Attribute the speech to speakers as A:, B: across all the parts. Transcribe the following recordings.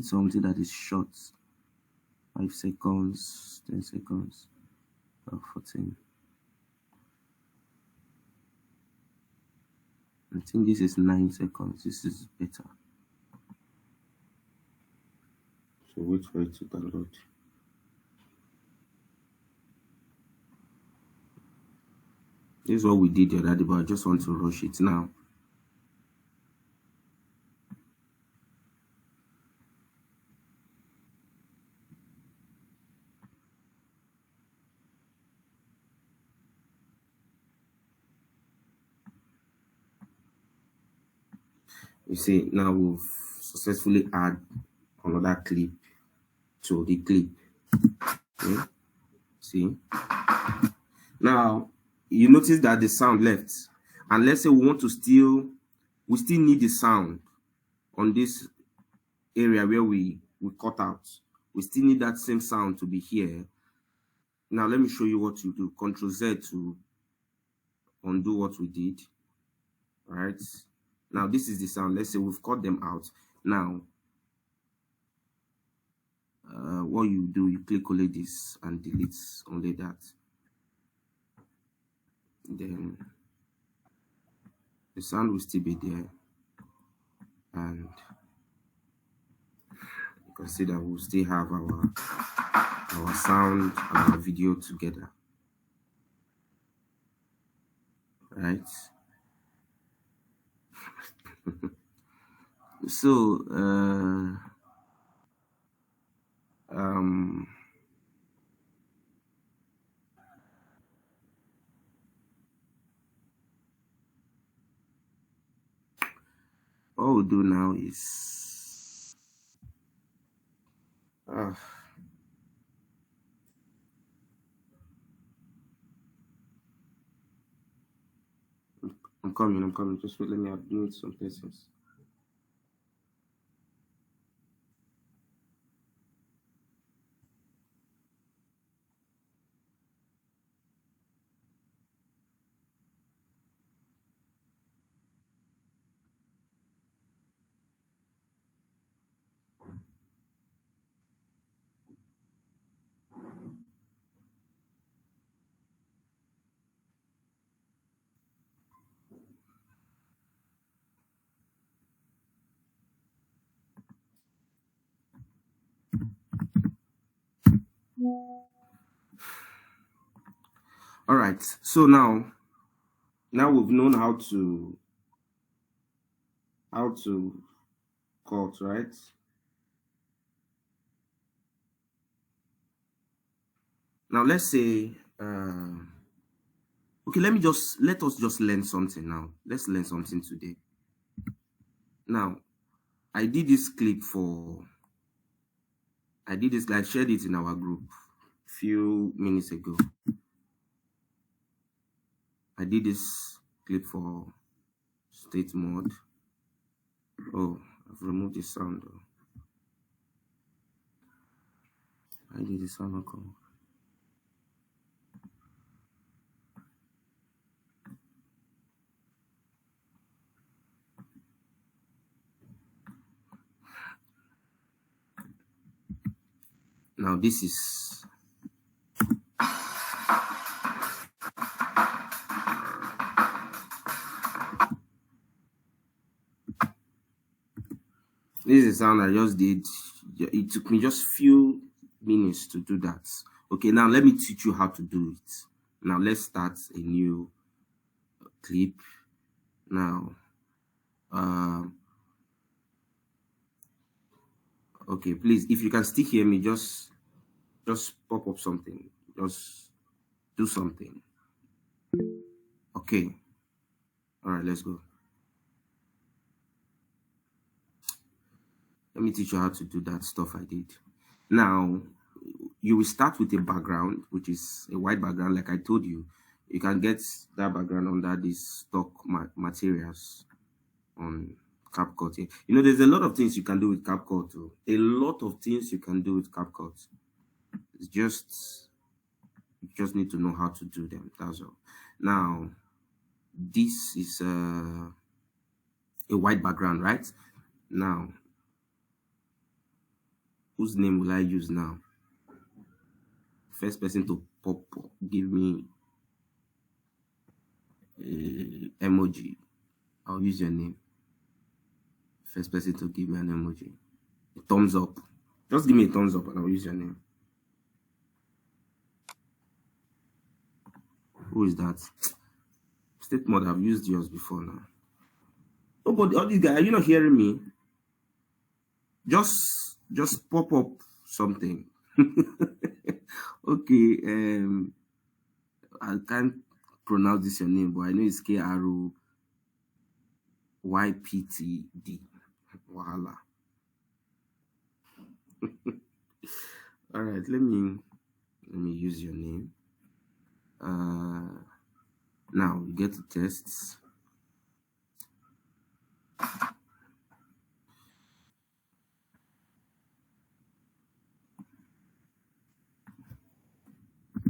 A: something that is short. 5 seconds, 10 seconds, 14. I think this is 9 seconds. This is better. So wait for it to download. This is what we did the other day, but I just want to rush it now. You see, now we've successfully add another clip to the clip. Okay. See, now you notice that the sound left, and let's say we want to still need the sound on this area where we cut out. We still need that same sound to be here. Now let me show you what you do. Control Z to undo what we did. All right. Now this is the sound. Let's say we've cut them out. Now what you do, you click only this and delete only that. Then the sound will still be there, and you can see that we'll still have our sound and our video together, right? So what we'll do now is I'm coming. Just wait, let me update some places. All right, so now we've known how to cut, right? Now let's say okay, let us just learn something now. Let's learn something today. Now I did this clip I shared it in our group a few minutes ago. I did this clip for state mode. Oh, I've removed the sound though. I did the sound okay. Now this is a sound I just did. It took me just few minutes to do that. Okay, now let me teach you how to do it. Now let's start a new clip. Now okay, please, if you can still hear me, just pop up something, just do something. Okay, all right, let's go. Let me teach you how to do that stuff I did. Now you will start with a background, which is a white background. Like I told you, you can get that background under these stock materials on CapCut here. You know, there's a lot of things you can do with CapCut too. A lot of things you can do with CapCut. It's just, you just need to know how to do them. That's all. Now, this is a white background, right? Now, whose name will I use now? First person to pop, give me emoji. I'll use your name. First person to give me an emoji. A thumbs up. Just give me a thumbs up and I'll use your name. Who is that? State mode, I've used yours before now. Oh, but all these guys, are you not hearing me? Just pop up something. Okay, I can't pronounce this your name, but I know it's KROYPTD. Wahala. All right, let me use your name. Now we get to tests.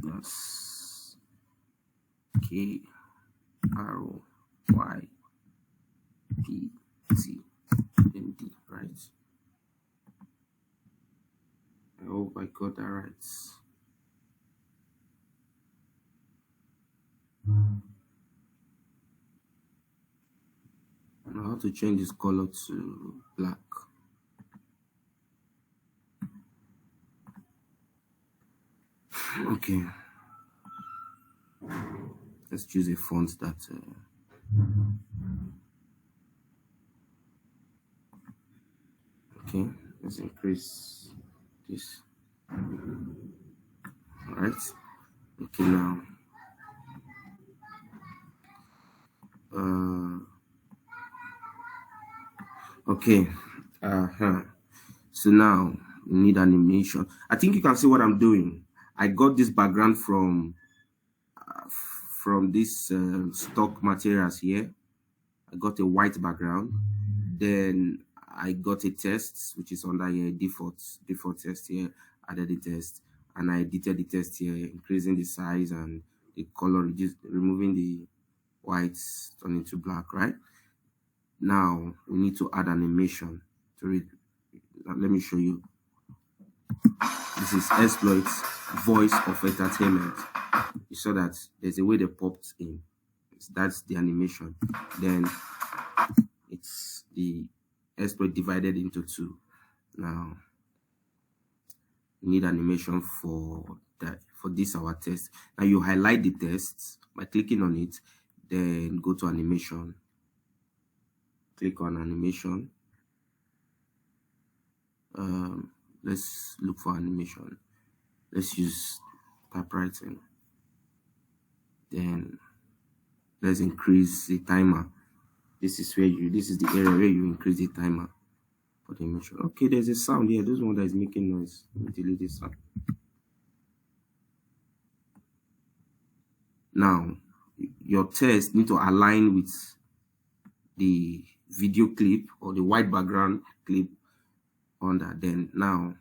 A: That's KROYPTND, right? I hope I got that right. Now how to change this color to black. Okay, let's choose a font that okay, let's increase this. All right, okay, now okay, so now we need animation. I think you can see what I'm doing. I got this background from this stock materials here. I got a white background. Then I got a test which is under here, default test here. Added the test and I edited the test here, increasing the size and the color, removing the whites, turning to black. Right now we need to add animation to it. Let me show you. This is exploits voice of entertainment. You saw that there's a way they popped in. That's the animation. Then it's the exploit divided into two. Now we need animation for that, for this our test. Now you highlight the test by clicking on it, then go to animation, click on animation. Let's look for animation. Let's use typewriting. Then let's increase the timer. This is the area where you increase the timer for the animation. Okay, there's a sound here. This one that is making noise. Let me delete this sound. Now your test need to align with the video clip or the white background clip on that. Then now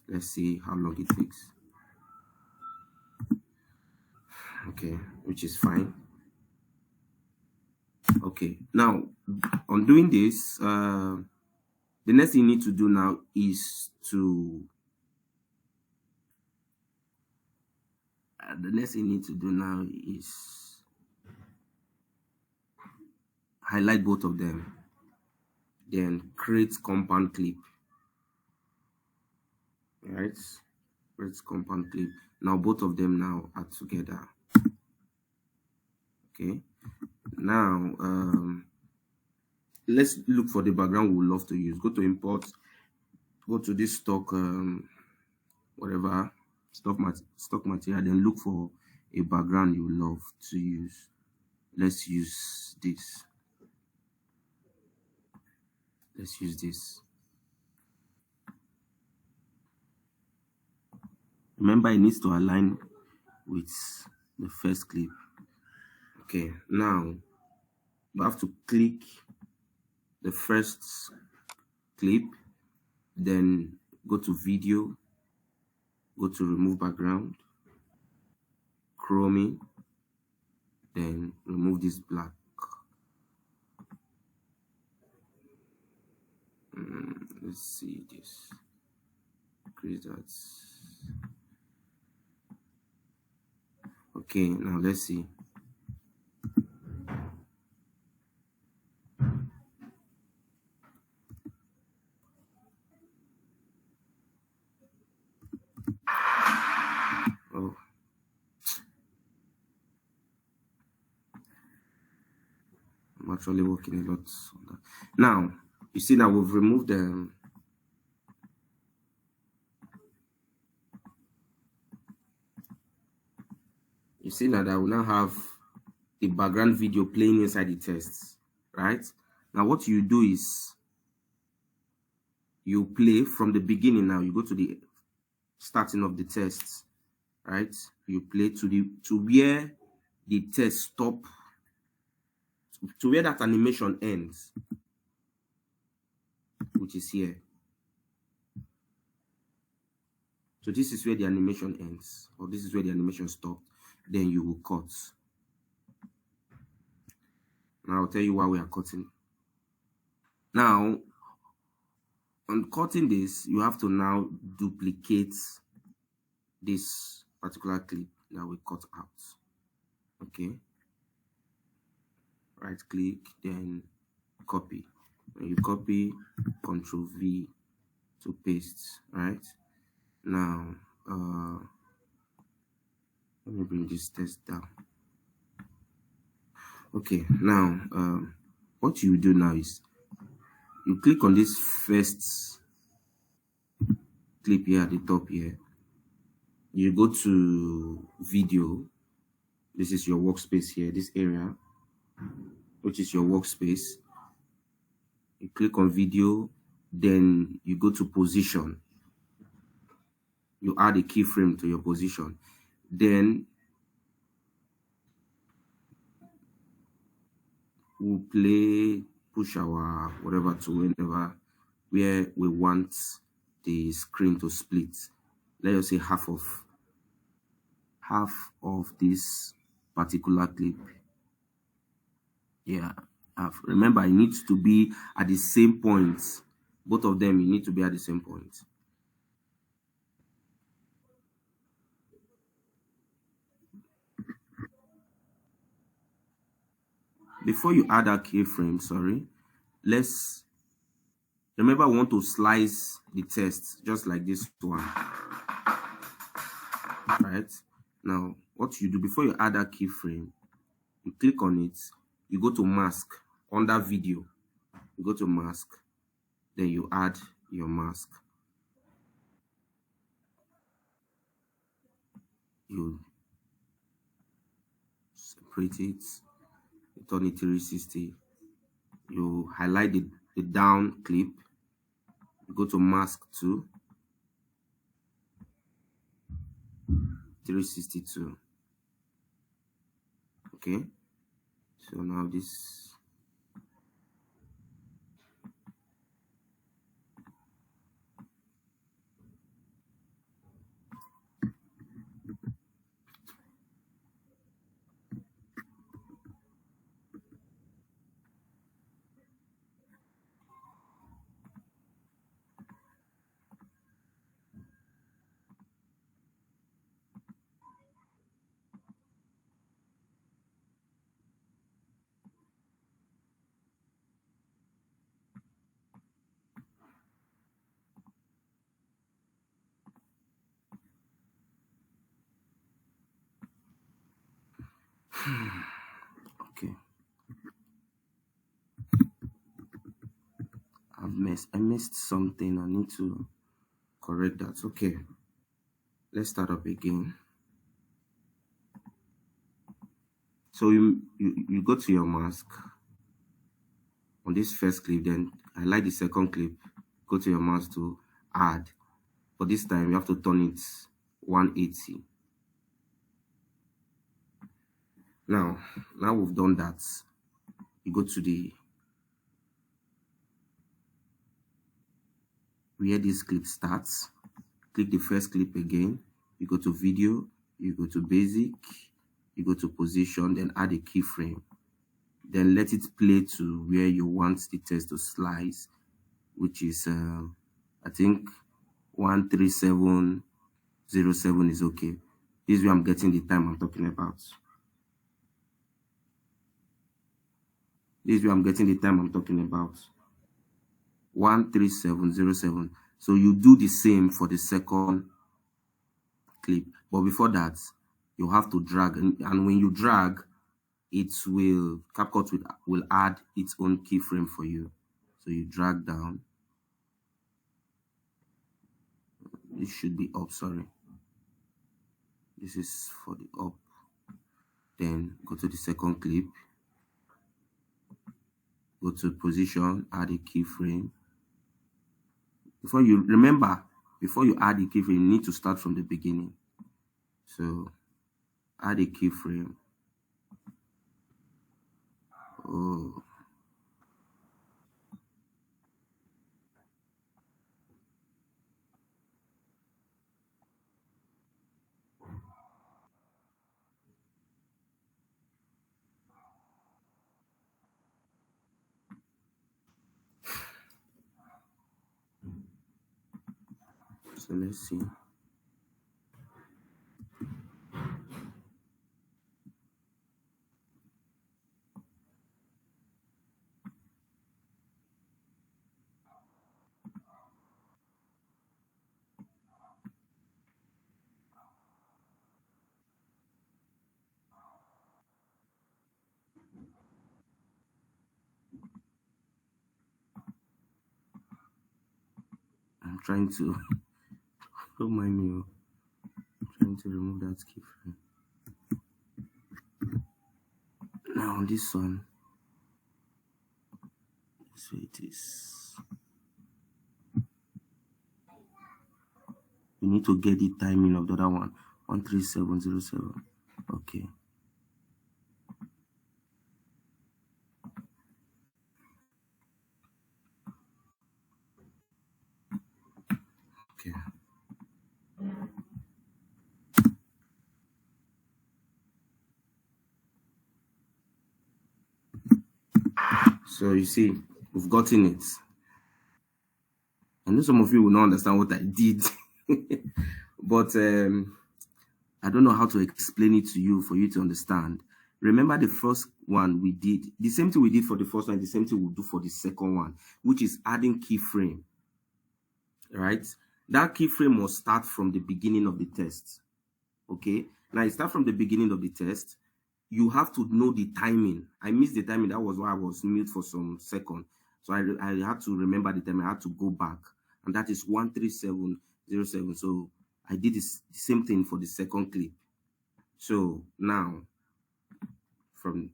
A: let's see how long it takes. Okay, which is fine. Okay, now on doing this, the next thing you need to do now is to highlight both of them, then create compound clip. All right, create compound clip. Now both of them now are together. Okay, now let's look for the background we love to use. Go to import, go to this stock whatever stock material, then look for a background you love to use. Let's use this. Remember, it needs to align with the first clip. Okay, now you have to click the first clip, then go to video, go to remove background, chroming, then remove this black. Let's see this. Create that. Okay, now let's see. Oh, I'm actually working a lot on that. Now, you see, now we've removed them. You see now that we now have the background video playing inside the tests, right? Now, what you do is you play from the beginning. Now you go to the starting of the tests, right? You play to where the test stop, to where that animation ends, which is here. So this is where the animation ends, or this is where the animation stopped. Then you will cut. Now I'll tell you why we are cutting. Now, on cutting this, you have to now duplicate this particular clip that we cut out. Okay. Right click, then copy. When you copy, Control V to paste. Right. Now, let me bring this text down. Okay. Now, what you do now is you click on this first clip here at the top here. You go to video. This is your workspace here, this area, which is your workspace. You click on video, then you go to position. You add a keyframe to your position. Then we'll push our whatever to whenever where we want the screen to split. Let us say half of this particular clip. Yeah, remember, it needs to be at the same point. Both of them, you need to be at the same point. Before you add that keyframe, sorry, let's remember we want to slice the text just like this one. Right? Now, what you do before you add that keyframe, you click on it, you go to mask under video, you go to mask, then you add your mask. You separate it, you turn it 360, you highlight the down clip, you go to mask 2, 362. Okay, so now this okay. I missed something. I need to correct that. Okay, let's start up again. So you go to your mask on this first clip, then highlight the second clip, go to your mask to add. But this time you have to turn it 180. Now we've done that. You go to the where this clip starts, click the first clip again, you go to video, you go to basic, you go to position, then add a keyframe, then let it play to where you want the text to slice, which is I think 13707 is okay. This is where I'm getting the time I'm talking about. This is where I'm getting the time I'm talking about. 13707. So you do the same for the second clip, but before that you have to drag, and when you drag, it will CapCut will add its own keyframe for you. So you drag down. This should be up, sorry. This is for the up. Then go to the second clip. Go to position, add a keyframe. Before you add a keyframe, you need to start from the beginning. So add a keyframe. Oh. So let's see. I'm trying to don't mind me. I'm trying to remove that keyframe. Now on this one, so it is. You need to get the timing of the other one. 13707. Okay. Okay. So you see, we've gotten it. I know some of you will not understand what I did, but I don't know how to explain it to you for you to understand. Remember the first one we did, the same thing we did for the first one, the same thing we'll do for the second one, which is adding keyframe, right? That keyframe must start from the beginning of the test, okay? Now, it start from the beginning of the test. You have to know the timing. I missed the timing. That was why I was mute for some second. So I had to remember the time. I had to go back. And that is 13707. So I did the same thing for the second clip. So now, from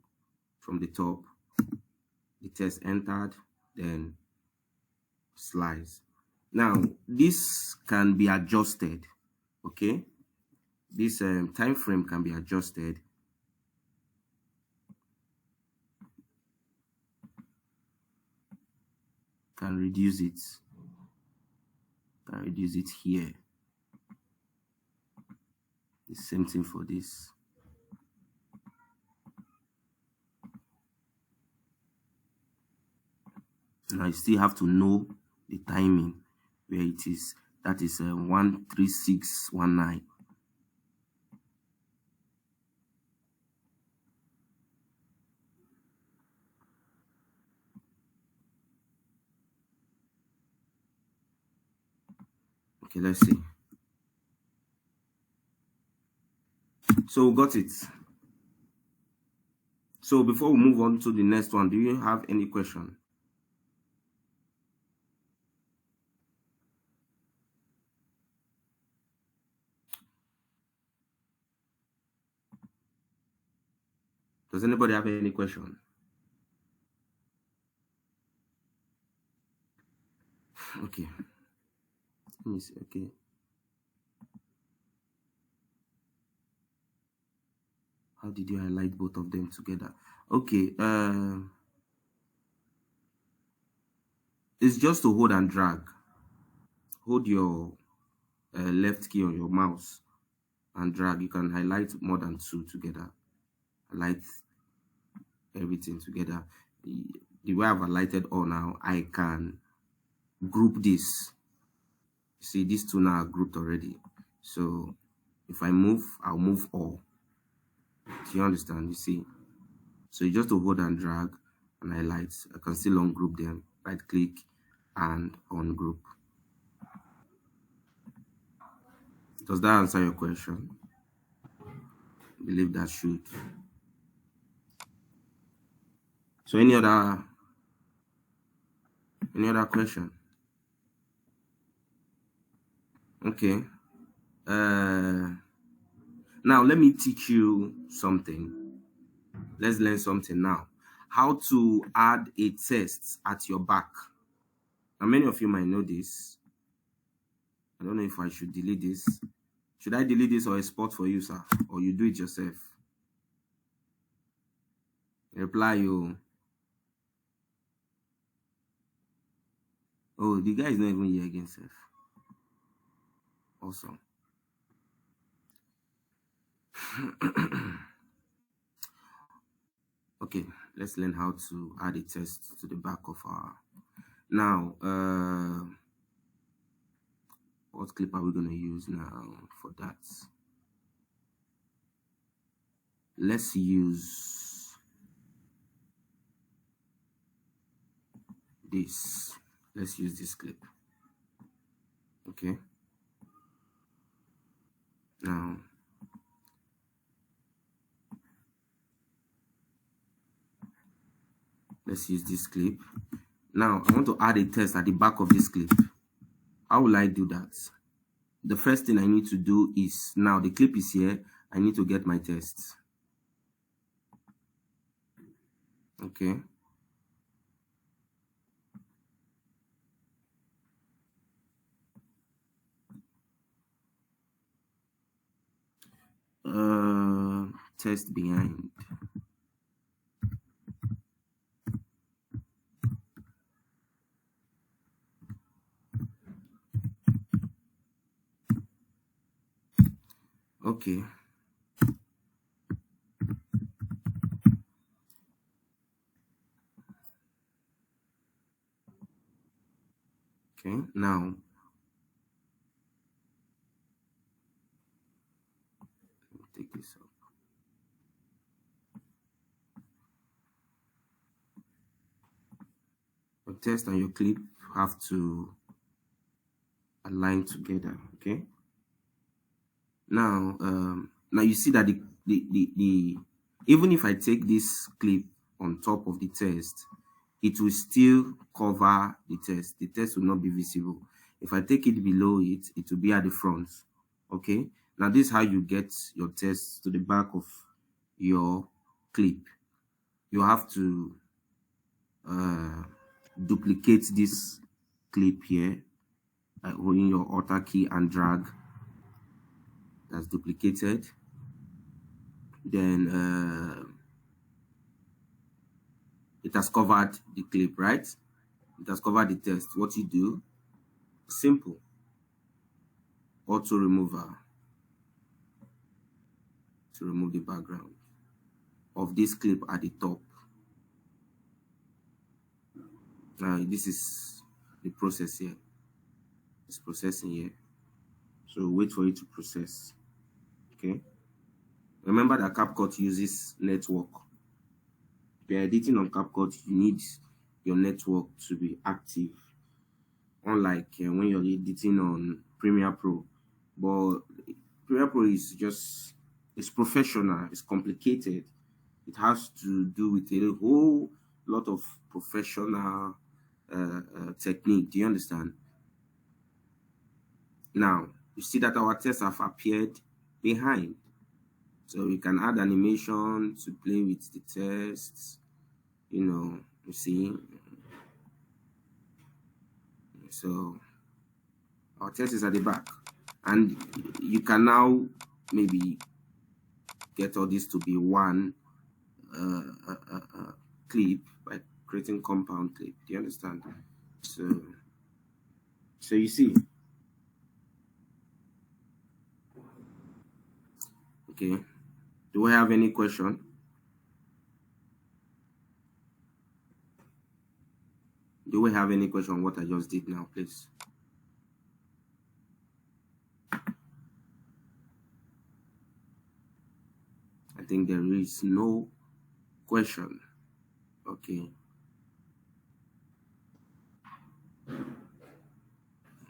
A: the top, the test entered, then slice. Now, this can be adjusted, okay? This time frame can be adjusted. Can reduce it. Can reduce it here. The same thing for this. Now you still have to know the timing where it is. That is 13619. Okay, let's see. So we got it. So before we move on to the next one, do you have any question? Does anybody have any question? Okay. Let me see. Okay. How did you highlight both of them together? Okay. It's just to hold and drag. Hold your left key on your mouse and drag. You can highlight more than two together. Highlight everything together. The way I've highlighted all now, I can group this. See, these two now are grouped already. So if I move, I'll move all. Do you understand? You see? So you just to hold and drag and highlight. I can still ungroup them. Right click and ungroup. Does that answer your question? I believe that should. So any other question? Okay. Now let me teach you something. Let's learn something now. How to add a test at your back. Now many of you might know this. I don't know if I should delete this. Should I delete this or export for you, sir? Or you do it yourself? Reply you. Oh, the guy is not even here again, sir. Awesome. Okay, let's learn how to add a test to the back of our. Now, what clip are we going to use now for that? Let's use this. Let's use this clip. Okay. Now, let's use this clip. Now, I want to add a test at the back of this clip. How will I do that? The first thing I need to do is, now the clip is here, I need to get my test. Okay. Test behind. Okay. Okay, now let me take this up. Your test and your clip have to align together. Okay. Now, now you see that the even if I take this clip on top of the test, it will still cover the test. The test will not be visible. If I take it below it, it will be at the front. Okay. Now this is how you get your test to the back of your clip. You have to duplicate this clip here by holding your Alt key and drag. That's duplicated. Then it has covered the clip, right? It has covered the test. What you do, simple, auto remover to remove the background of this clip at the top. Now this is the process here. It's processing here. So wait for it to process. Okay. Remember that CapCut uses network. If you're editing on CapCut, you need your network to be active. Unlike when you're editing on Premiere Pro. But Premiere Pro is just, it's professional, it's complicated. It has to do with a whole lot of professional technique. Do you understand? Now, you see that our tests have appeared behind. So we can add animation to play with the tests. You know, you see. So our test is at the back. And you can now maybe get all this to be one clip by creating compound clip. Do you understand? So you see. Okay. Do we have any question? Do Do we have any question on what I just did now, please? I think there is no question. Okay.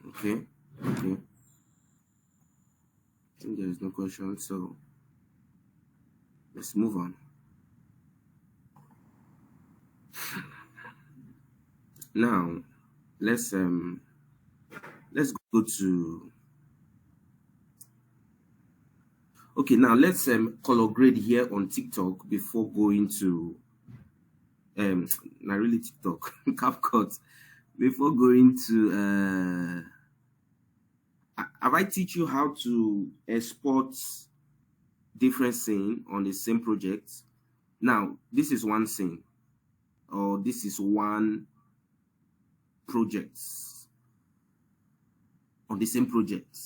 A: Okay. Okay. I think there is no question, so let's move on. Now, let's go to. Okay, now let's color grade here on TikTok before going to not really TikTok, CapCut. Before going to have I teach you how to export different scene on the same project? Now, this is one scene, or this is one project on the same project.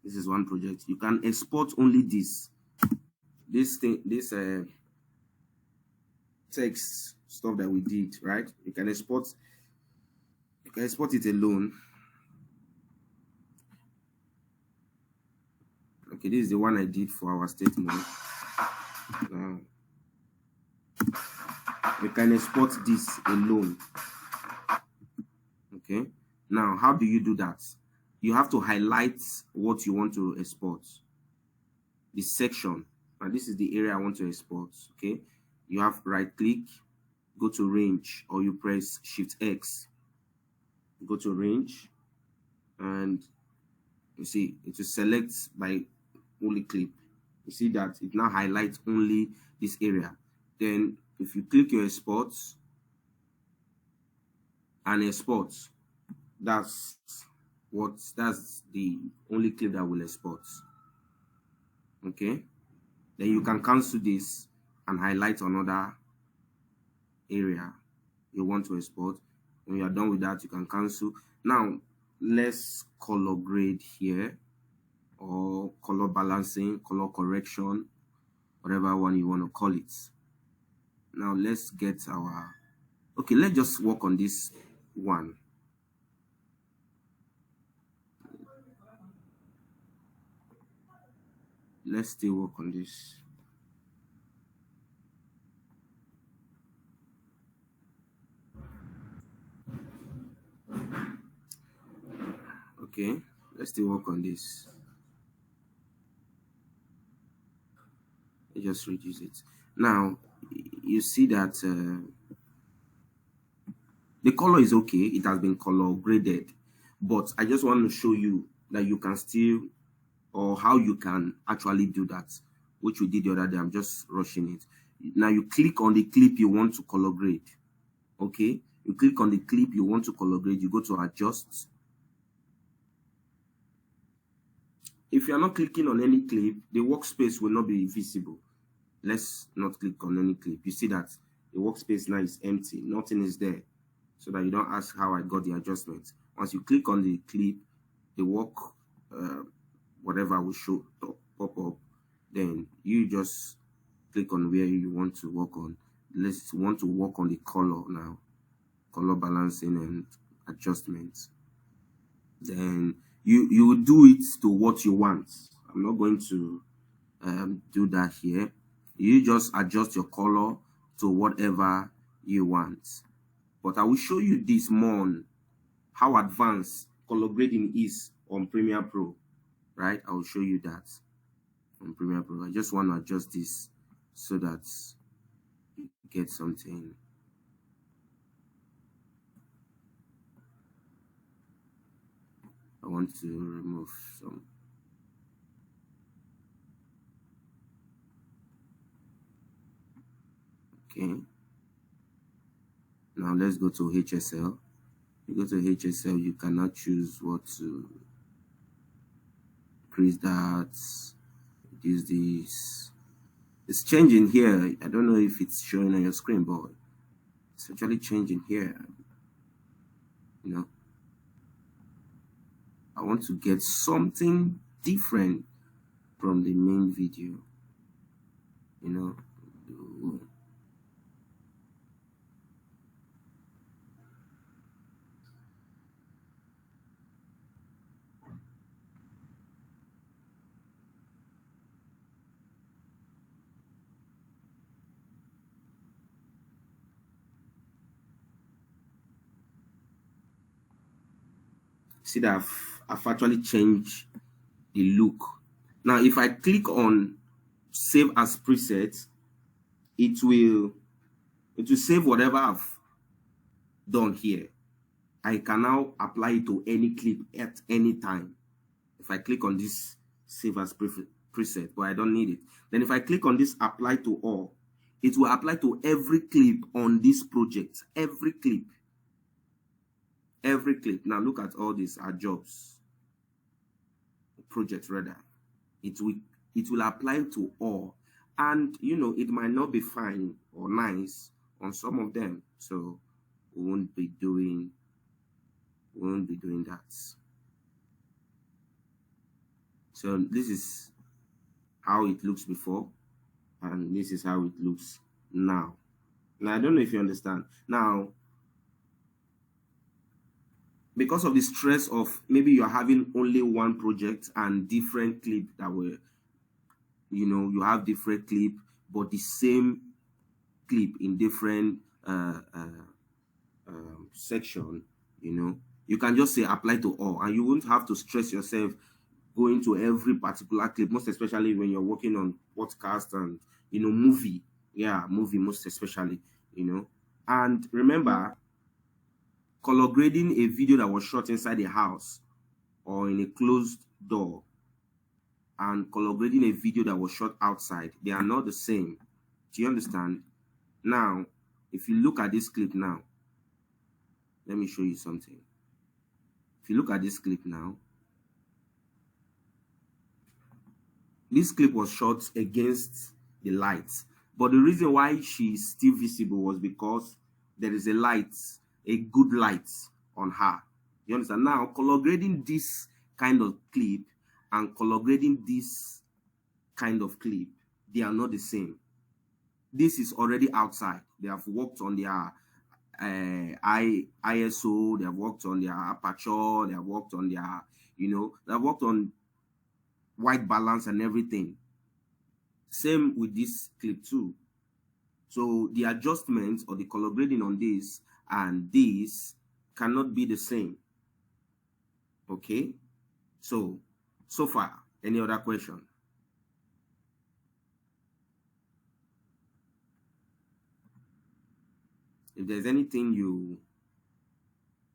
A: This is one project. You can export only this thing, this text stuff that we did, right? You can export it alone. Okay, this is the one I did for our statement. Now, you can export this alone. Okay, now how do you do that? You have to highlight what you want to export, the section, and this is the area I want to export. Okay, you have right click, go to range, or you press Shift X, go to range, and you see it will select by only clip. You see that it now highlights only this area. Then if you click your exports and export, that's the only clip that will export. Okay, then you can cancel this and highlight another area you want to export. When you are done with that, you can cancel. Now let's color grade here, or color balancing, color correction, whatever one you want to call it. Now let's get our, okay, let's just work on this one. Let's still work on this. Okay, let's still work on this. Let's just reduce it. Now you see that the color is okay. It has been color graded, but I just want to show you that you can still, or how you can actually do that, which we did the other day. I'm just rushing it. Now you click on the clip you want to color grade. Okay, you click on the clip you want to color grade, you go to adjust. If you are not clicking on any clip, the workspace will not be visible. Let's not click on any clip. You see that the workspace now is empty, nothing is there, so that you don't ask how I got the adjustment. Once you click on the clip, the work whatever will show pop up. Then you just click on where you want to work on. Let's want to work on the color now, color balancing and adjustments. Then you will do it to what you want. I'm not going to do that here. You just adjust your color to whatever you want. But I will show you this more on how advanced color grading is on Premiere Pro, right? I will show you that on Premiere Pro. I just want to adjust this so that you get something. I want to remove some. Okay. Now let's go to HSL. You go to HSL, you cannot choose what to increase that, reduce this. It's changing here. I don't know if it's showing on your screen, but it's actually changing here. You know, I want to get something different from the main video. You know, See that I've actually changed the look. Now, if I click on save as preset, it will save whatever I've done here. I can now apply it to any clip at any time. If I click on this save as preset, but I don't need it. Then if I click on this apply to all, it will apply to every clip on this project. Every clip. Every clip. Now look at all these are jobs. Projects rather. It will apply to all. And you know, it might not be fine or nice on some of them. So we won't be doing that. So this is how it looks before, and this is how it looks now. Now I don't know if you understand. Now, because of the stress of maybe you're having only one project and different clip that were, you know, you have different clip, but the same clip in different section, you know, you can just say apply to all, and you won't have to stress yourself going to every particular clip, most especially when you're working on podcast and, you know, movie. Yeah, movie most especially, you know. And remember, color grading a video that was shot inside a house or in a closed door and color grading a video that was shot outside, they are not the same. Do you understand? Now, if you look at this clip now, let me show you something. If you look at this clip now, this clip was shot against the lights, but the reason why she is still visible was because there is a light, a good light on her. You understand? Now, color grading this kind of clip and color grading this kind of clip, they are not the same. This is already outside. They have worked on their ISO, they have worked on their aperture, they have worked on their, you know, they have worked on white balance and everything. Same with this clip too. So the adjustments or the color grading on this and this cannot be the same. Okay, so far, any other question? If there's anything you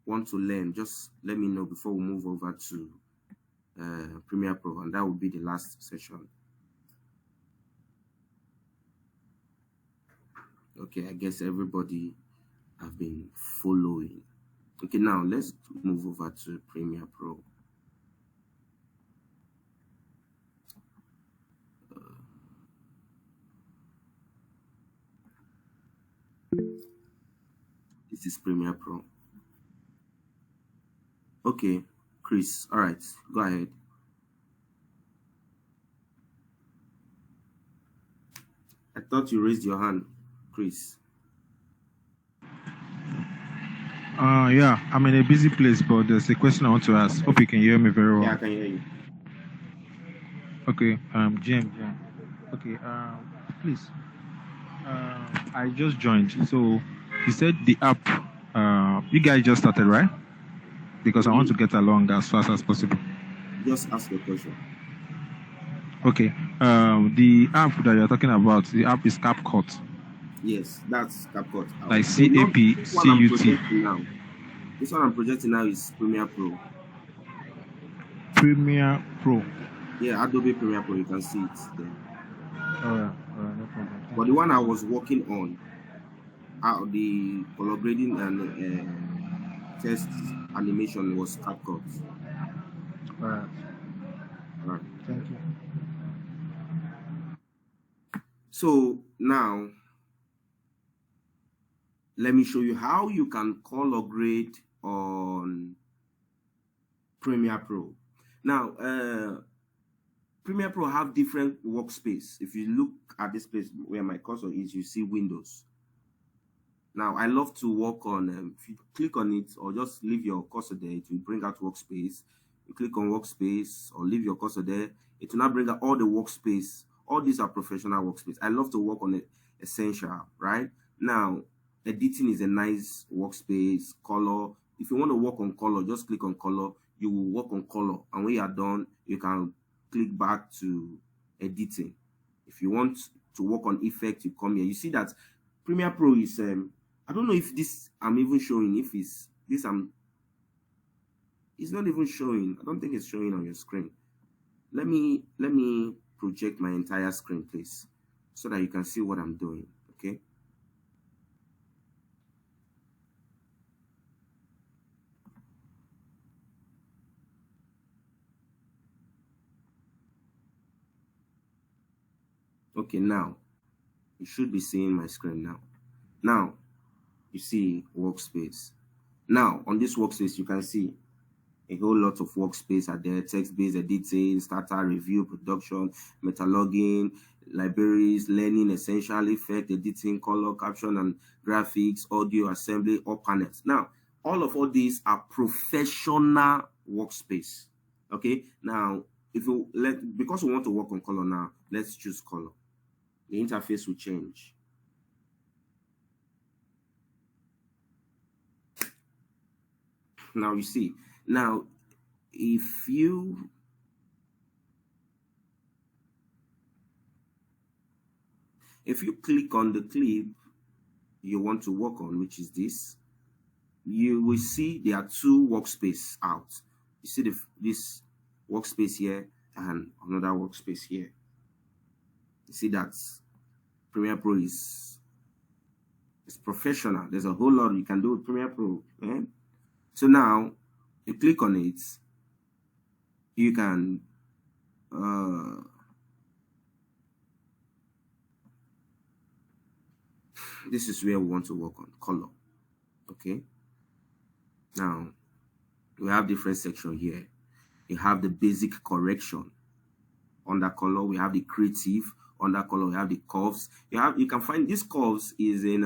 A: want to learn, just let me know before we move over to Premiere Pro, and that will be the last session. Okay, I guess everybody have been following. Okay, now let's move over to Premiere Pro. This is Premiere Pro. Okay, Chris, all right, go ahead. I thought you raised your hand, Chris.
B: Yeah, I'm in a busy place, but there's a question I want to ask. Hope you can hear me very well.
A: Yeah, I can hear you.
B: Okay, Jim. Okay, please. I just joined. So you said the app, you guys just started, right? Because I want to get along as fast as possible.
A: Just ask your question.
B: Okay, the app that you're talking about, the app is CapCut.
A: Yes, that's CapCut.
B: Like CAPCUT.
A: This one I'm projecting now is Premiere Pro.
B: Premiere Pro.
A: Yeah, Adobe Premiere Pro. You can see it there.
B: Alright, no problem.
A: But the one I was working on, the color grading and test animation was CapCut.
B: Alright. Thank you.
A: So now, let me show you how you can color grade on Premiere Pro. Now, Premiere Pro have different workspace. If you look at this place where my cursor is, you see Windows. Now, I love to work on, if you click on it or just leave your cursor there, it will bring out workspace. You click on workspace or leave your cursor there, it will now bring out all the workspace. All these are professional workspace. I love to work on it, essential, right? Now, editing is a nice workspace. Color, if you want to work on color, just click on color. you will work on color, and when you are done, you can click back to editing. If you want to work on effect, you come here. You see that Premiere Pro is I don't know if this I'm even showing. If it's this, it's not even showing. I don't think it's showing on your screen. Let me project my entire screen, please, so that you can see what I'm doing. Okay. Okay, now you should be seeing my screen now. Now you see workspace. Now on this workspace, you can see a whole lot of workspace are there: text-based editing, starter, review, production, meta-logging, libraries, learning, essential, effect, editing, color, caption and graphics, audio, assembly, all panels. Now, all these are professional workspace. Okay. Now, because we want to work on color now, let's choose color. The interface will change. Now you see. Now, if you click on the clip you want to work on, which is this, you will see there are two workspace out. You see this workspace here and another workspace here. You see that Premiere Pro is professional. There's a whole lot you can do with Premiere Pro. So now you click on it, you can this is where we want to work on color. Okay. Now we have different section here. You have the basic correction. Under color, we have the creative. Under color, we have the curves. You can find these curves is in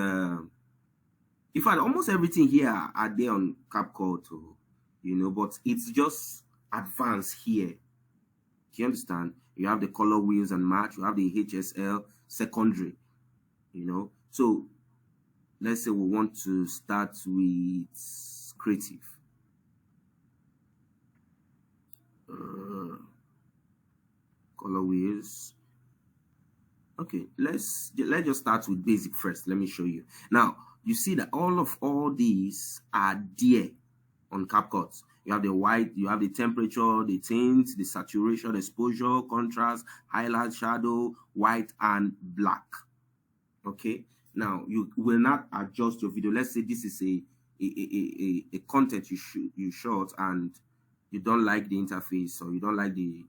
A: in fact almost everything here are there on CapCut, but it's just advanced here. Do you understand? You have the color wheels and match. You have the HSL secondary. So let's say we want to start with creative. Color wheels. Okay, let's just start with basic first. Let me show you. Now you see that all these are there on CapCut. You have the white, you have the temperature, the tint, the saturation, exposure, contrast, highlight, shadow, white, and black. Okay. Now you will not adjust your video. Let's say this is a content you shot and you don't like the interface, or you don't like the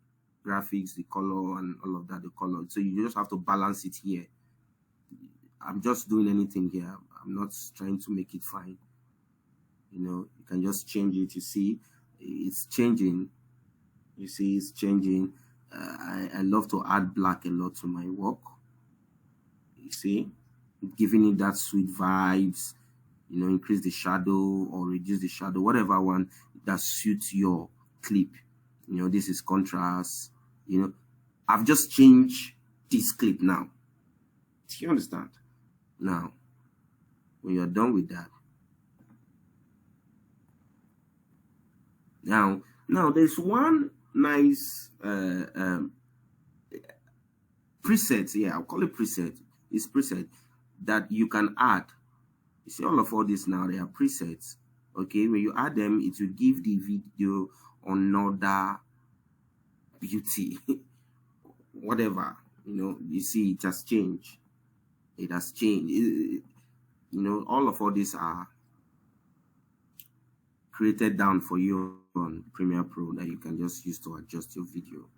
A: graphics, the color, and all of that, the color. So you just have to balance it here. I'm just doing anything here. I'm not trying to make it fine. You can just change it. You see, it's changing. You see, it's changing. I love to add black a lot to my work. You see, giving it that sweet vibes. Increase the shadow or reduce the shadow, whatever one that suits your clip. This is contrast. I've just changed this clip now. Do you understand? Now, when you're done with that, now there's one nice preset. Yeah, I'll call it preset. It's preset that you can add. You see all this now, they are presets. Okay, when you add them, it will give the video another beauty. Whatever, you see, it has changed. It has changed. All these are created down for you on Premiere Pro that you can just use to adjust your video.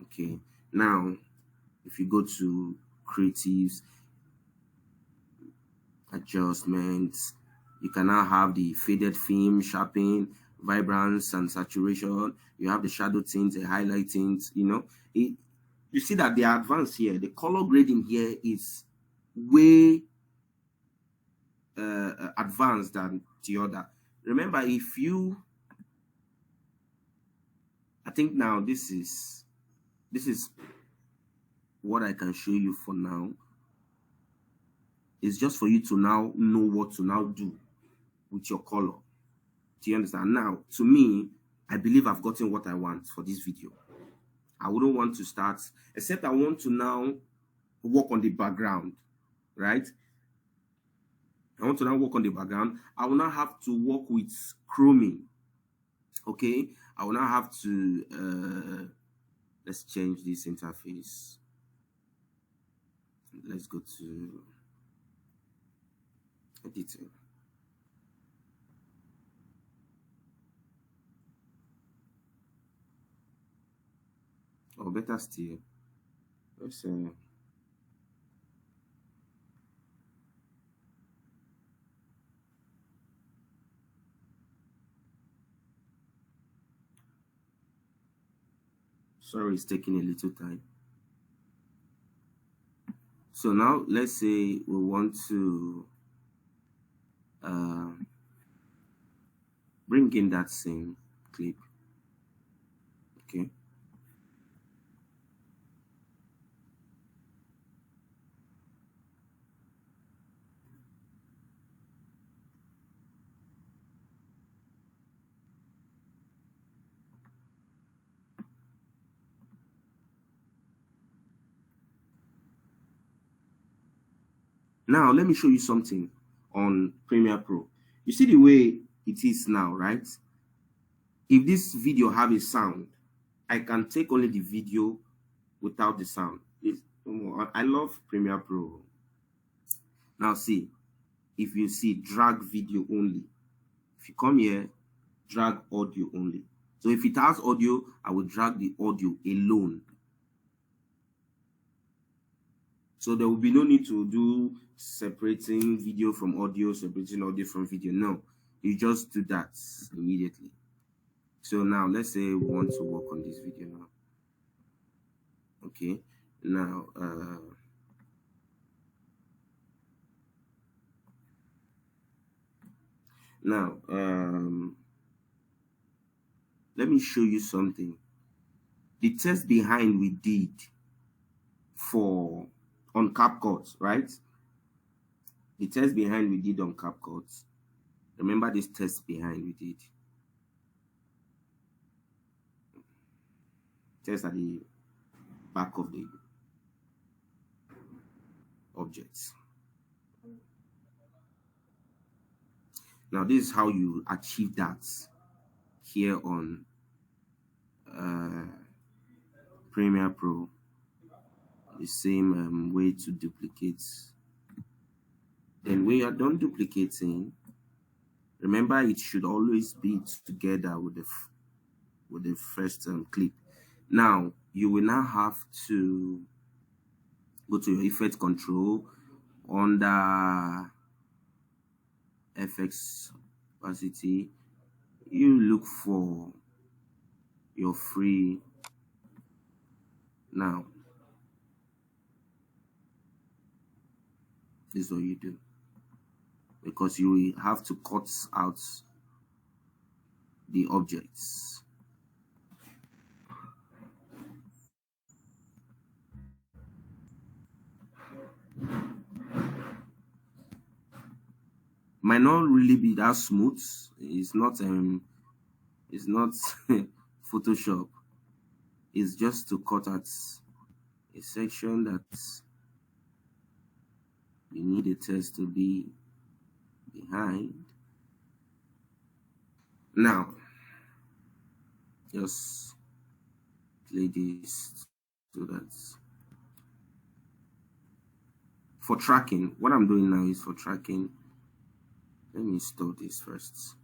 A: Okay, now if you go to creatives, adjustments, you can now have the faded film, sharpening, vibrance and saturation. You have the shadow tint, the highlight tint. You see that they are advanced here. The color grading here is way advanced than the other. Remember, I think now this is what I can show you for now. It's just for you to now know what to now do with your color. Do you understand? Now, to me, I believe I've gotten what I want for this video. I wouldn't want to start, except I want to now work on the background, right? I want to now work on the background. I will now have to work with chroming. Okay, I will now have to let's change this interface. Let's go to editing. Or better still, let's sorry, it's taking a little time. So now let's say we want to bring in that same clip. Okay. Now let me show you something on Premiere Pro. You see the way it is now, right? If this video have a sound, I can take only the video without the sound. I love Premiere Pro. Now see, if you see drag video only, if you come here, drag audio only. So if it has audio, I will drag the audio alone. So there will be no need to do separating video from audio, separating audio from video. No, you just do that immediately. So now let's say we want to work on this video now. Okay, now let me show you something. The test behind we did on CapCut, right? The test behind we did on CapCut. Remember this test behind we did. Test at the back of the objects. Now this is how you achieve that here on Premiere Pro. The same way to duplicate. Then when you are done duplicating, remember it should always be together with the first clip. Now you will now have to go to your effect control under FX opacity. You look for your free. Now this is what you do, because you will have to cut out the objects. Might not really be that smooth. It's not Photoshop. It's just to cut out a section that you need a text to be behind. Now just play this so that for tracking, what I'm doing now is for tracking. Let me install this first.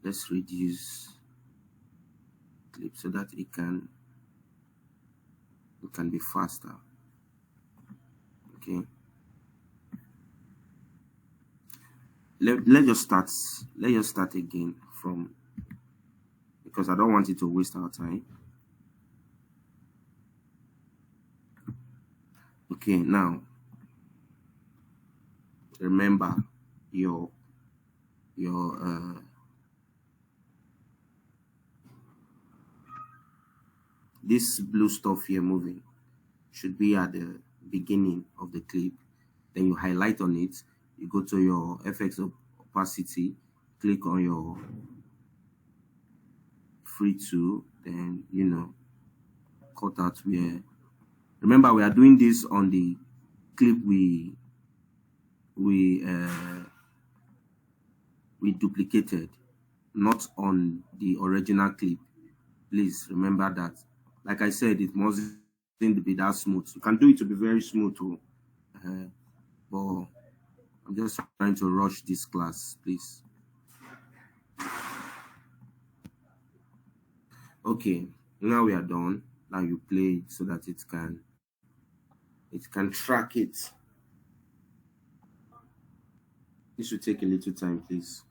A: Let's reduce clip so that it can be faster. Okay. Let's just start again from, because I don't want it to waste our time. Okay, now remember your this blue stuff here moving should be at the beginning of the clip. Then you highlight on it, you go to your FX opacity, click on your free tool, then cut out where. Remember, we are doing this on the clip we uh, we duplicated, not on the original clip. Please remember that. Like I said, it mustn't be that smooth. You can do it to be very smooth too. But I'm just trying to rush this class, please. Okay, now we are done. Now you play it so that it can track it. This should take a little time, please.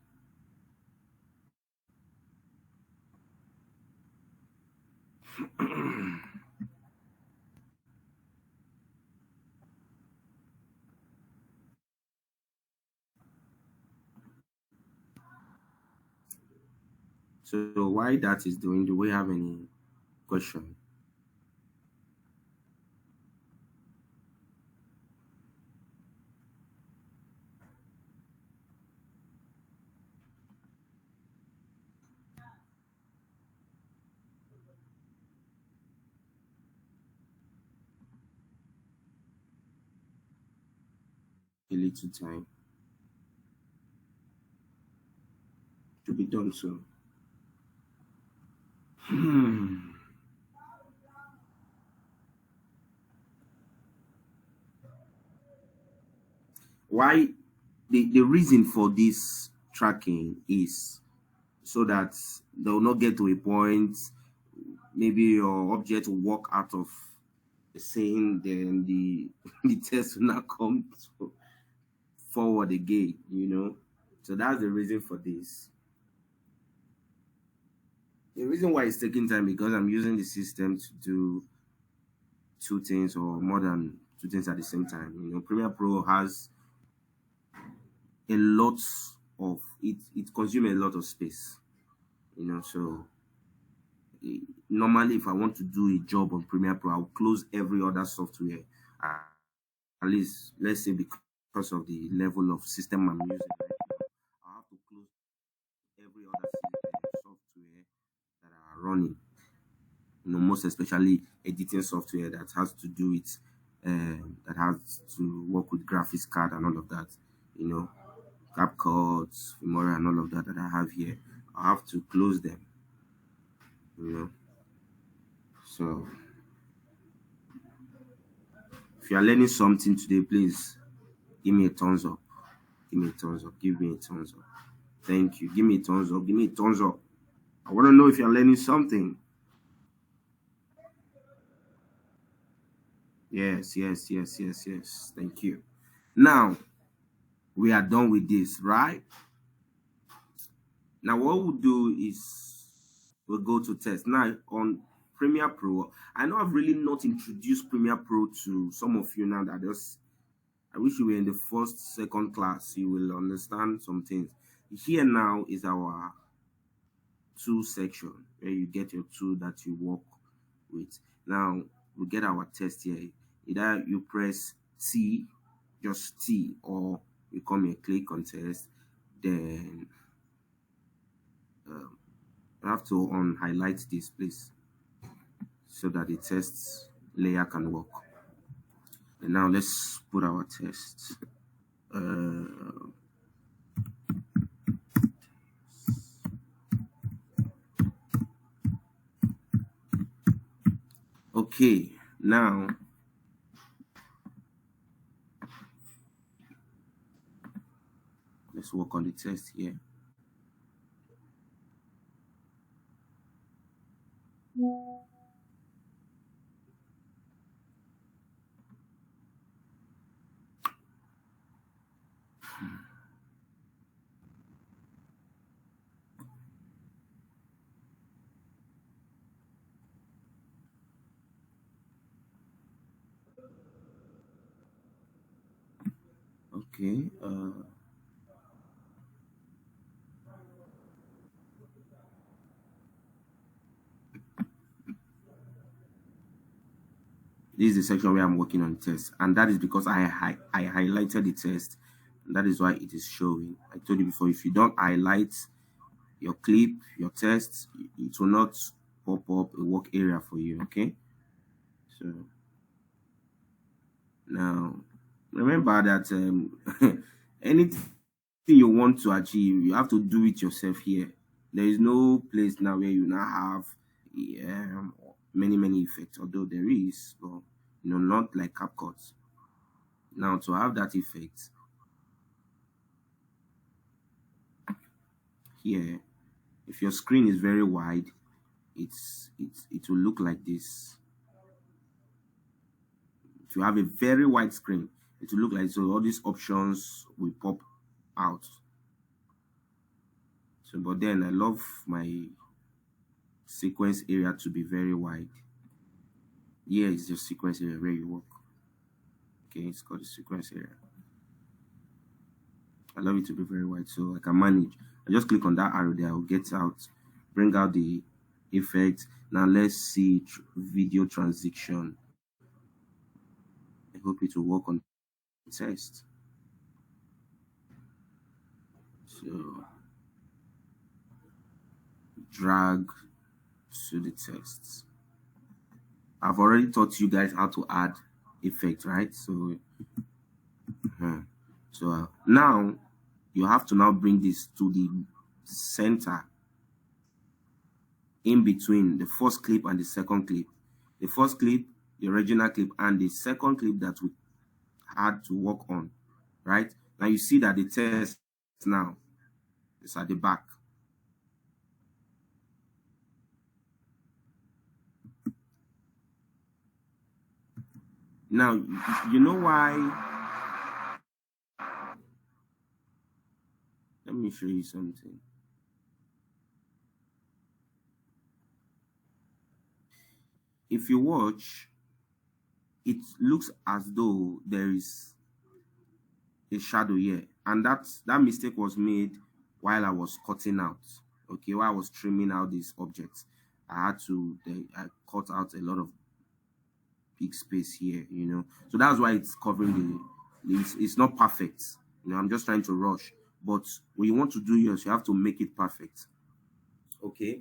A: So why that is doing, do we have any question? A little time to be done so. Why the reason for this tracking is so that they will not get to a point maybe your object will walk out of the scene, then the the test will not come forward again. So that's the reason for this. The reason why it's taking time because I'm using the system to do two things or more than two things at the same time. Premiere Pro has a lot of it consumes a lot of space. So normally if I want to do a job on Premiere Pro, I'll close every other software. At least let's say because of the level of system I'm using right now, I have to close every other software that are running. Most especially editing software that has to do with that has to work with graphics card and all of that. CapCut, Filmora, and all of that I have here. I have to close them. So if you are learning something today, please give me a thumbs up. Give me a thumbs up. Give me a thumbs up. Thank you. Give me a thumbs up. Give me a thumbs up. I want to know if you're learning something. Yes, yes, yes, yes, yes. Thank you. Now, we are done with this, right? Now, what we'll do is we'll go to test. Now, on Premiere Pro, I know I've really not introduced Premiere Pro to some of you now that I wish you were in the first, second class. You will understand some things. Here now is our tool section where you get your tool that you work with. Now, we get our test here. Either you press T, just T, or you come here, click on test, then you have to highlight this, please, so that the test layer can work. And now let's put our test. Okay, now let's work on the test here. Okay. This is the section where I'm working on the test, and that is because I highlighted the test That is why it is showing. I told you before, if you don't highlight your clip, your test, it will not pop up a work area for you. Okay, so now remember that anything you want to achieve, you have to do it yourself here. There is no place now where you now have many effects, although there is, but not like CapCut. Now to have that effect here, if your screen is very wide, it will look like this. If you have a very wide screen, it will look like so. All these options will pop out. So, but then I love my sequence area to be very wide. Here is the sequence area where you work. Okay, it's called the sequence area. I love it to be very wide so I can manage. I just click on that arrow there. I'll get out, bring out the effect. Now let's see video transition. I hope it will work on the test. So drag to the text. I've already taught you guys how to add effect, right? So now you have to now bring this to the center in between the first clip and the second clip. The first clip, the original clip, and the second clip that we had to work on, right? Now you see that the text now is at the back. Now, you know why? Let me show you something. If you watch, it looks as though there is a shadow here, and that mistake was made while I was cutting out. Okay, while I was trimming out these objects, I cut out a lot of big space here, so that's why it's covering it's not perfect. I'm just trying to rush, but when you want to do yours, you have to make it perfect. Okay,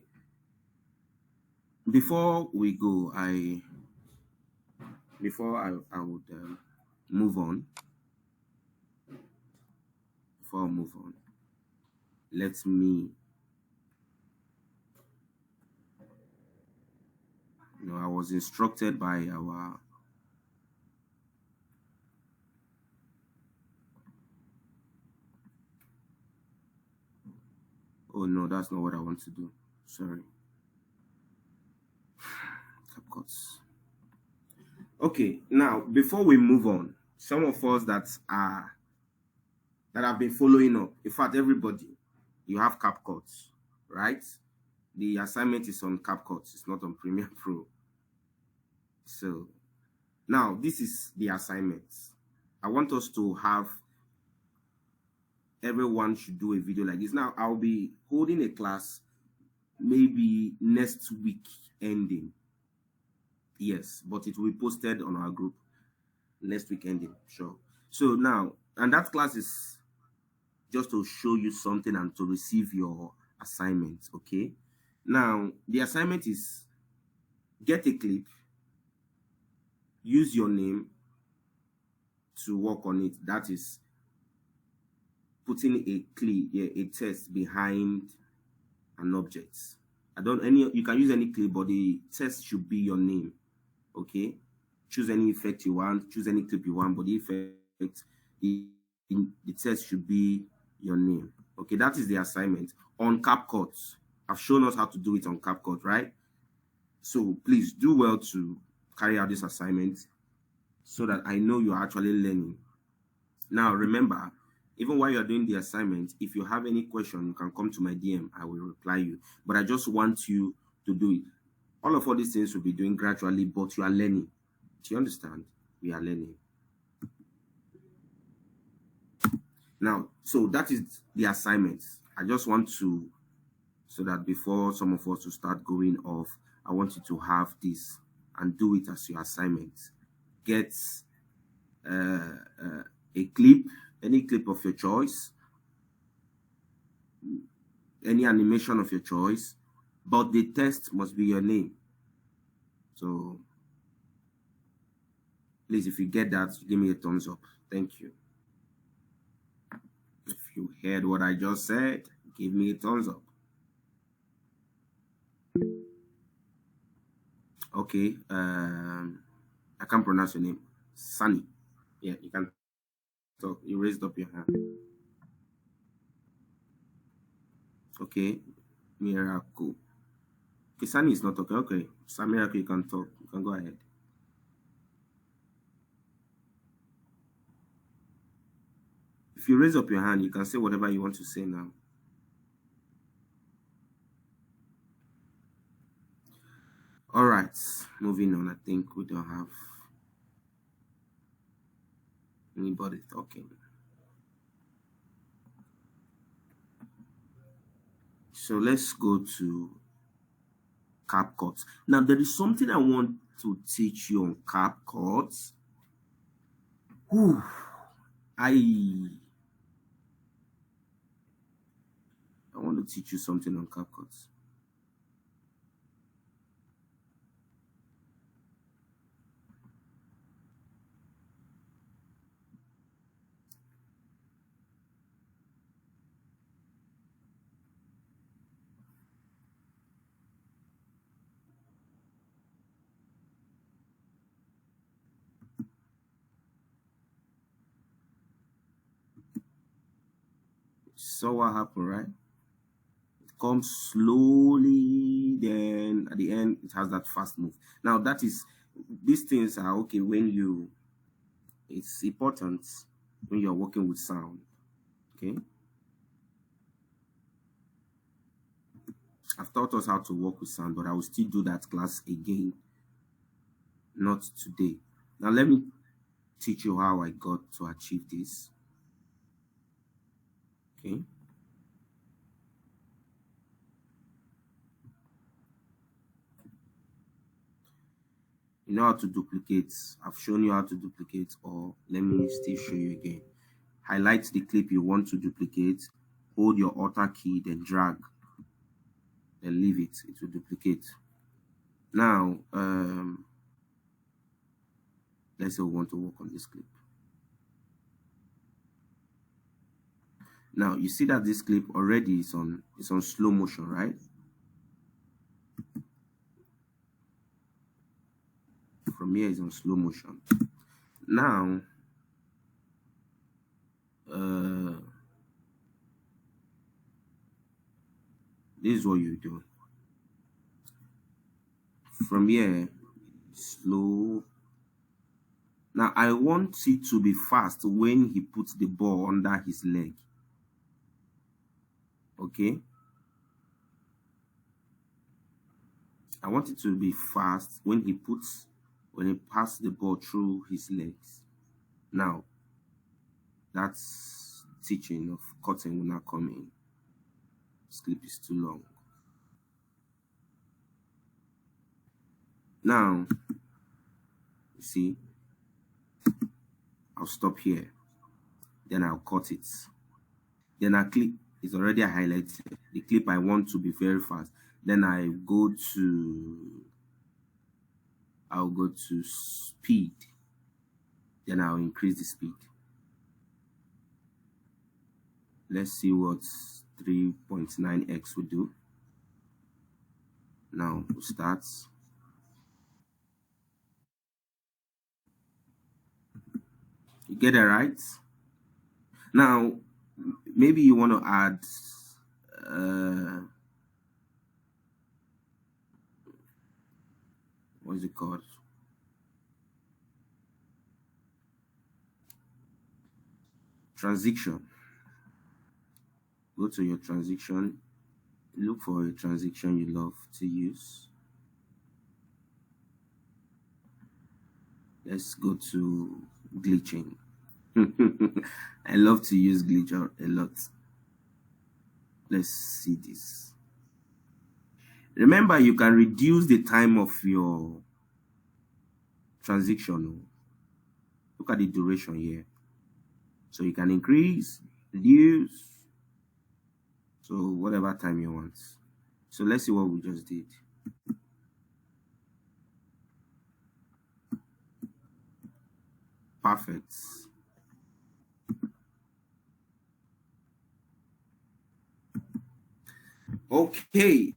A: before we go, I would move on. Before I move on, let me I was instructed by our oh no, that's not what I want to do. Sorry. CapCuts. Okay, now before we move on, some of us that have been following up, in fact everybody, you have CapCuts, right? The assignment is on CapCuts, it's not on Premiere Pro. So now this is the assignment. I want us to have, everyone should do a video like this. Now I'll be holding a class maybe next week ending. Yes, but it will be posted on our group next week ending, sure. So now, and that class is just to show you something and to receive your assignment. Okay, now the assignment is get a clip, use your name to work on it. That is putting a clip, a text behind an object. You can use any clip, but the text should be your name. Okay, choose any effect you want, choose any clip you want, but the effect, the text should be your name. Okay, that is the assignment on CapCut. I've shown us how to do it on CapCut, right? So please do well to carry out this assignment so that I know you're actually learning. Now remember, even while you're doing the assignment, if you have any question, you can come to my DM. I will reply you. But I just want you to do it. All these things we'll be doing gradually, but you are learning. Do you understand? We are learning. Now, so that is the assignment. I just want to, so that before some of us to start going off, I want you to have this and do it as your assignment. Get a clip, any clip of your choice, any animation of your choice, but the text must be your name. So please, if you get that, give me a thumbs up. Thank you. If you heard what I just said, give me a thumbs up. Okay, I can't pronounce your name. Sunny. Yeah, you can talk. You raised up your hand. Okay, Miracle. Okay, Sunny is not talking. Okay, Miracle, you can talk. You can go ahead. If you raise up your hand, you can say whatever you want to say now. All right, moving on. I think we don't have anybody talking. So let's go to CapCut. Now, there is something I want to teach you on CapCut. I want to teach you something on CapCut. So what happened, right? It comes slowly, then at the end it has that fast move. Now that is, these things are okay when you, it's important when you're working with sound. Okay, I've taught us how to work with sound, but I will still do that class again, not today. Now let me teach you how I got to achieve this. Okay, you know how to duplicate. I've shown you how to duplicate, or let me still show you again. Highlight the clip you want to duplicate, hold your Alt key, then drag, then leave it. It will duplicate. Now, let's say we want to work on this clip. Now you see that this clip already is on slow motion, right? From here is on slow motion. Now, this is what you do. From here, slow. Now I want it to be fast when he puts the ball under his leg. Okay, I want it to be fast when he passes the ball through his legs. Now, that's teaching of cutting will not come in. This clip is too long. Now, you see, I'll stop here. Then I'll cut it. Then I click, it's already highlighted. The clip I want to be very fast. Then I'll go to speed. Then I'll increase the speed. Let's see what 3.9x will do. Now we'll start. You get it right? Now, maybe you want to add what is it called? Transition. Go to your transition. Look for a transition you love to use. Let's go to glitching. I love to use glitcher a lot. Let's see this. Remember, you can reduce the time of your transition. Look at the duration here. So you can increase, reduce, so whatever time you want. So let's see what we just did. Perfect. Okay.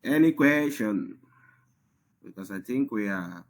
A: Any question? Because I think we are